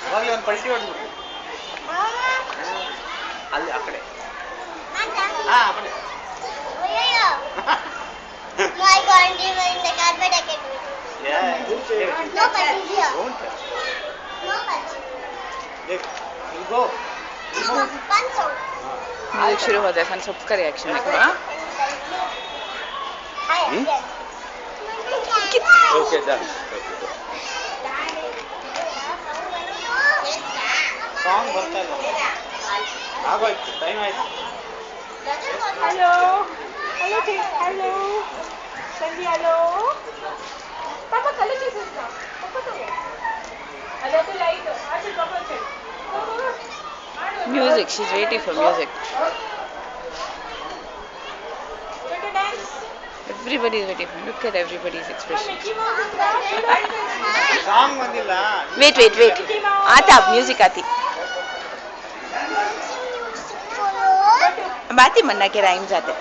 ಅವಾಗಲೇ ಒಂದು ಪಲ್ಟಿ ಹೊಡೆದ್ಬಿಟ್ಟು ಅಲ್ಲಿ ಆ ಕಡೆ ಆ ಕಡೆ My God, you were in the carpet again. Yeah. No punching here. Don't. No punching. Look, you go. Punch out. Music शुरू होता है सबका रिएक्शन देखो Okay, done. Song ಬರ್ತಾ ಇಲ್ಲ ಆಗೋಯ್ತು ಟೈಮ್ ಆಯ್ತು Hello. Hello, hello. Sandy, hello. Papa, color chooses now. Papa, to go. Hello, to light. Acha, Papa, check. Music she is waiting for music Dance. Everybody is waiting look at everybody's expression song ಬಂದಿಲ್ಲ wait wait wait आता अब music आती अब आती मन्ना के rhymes आते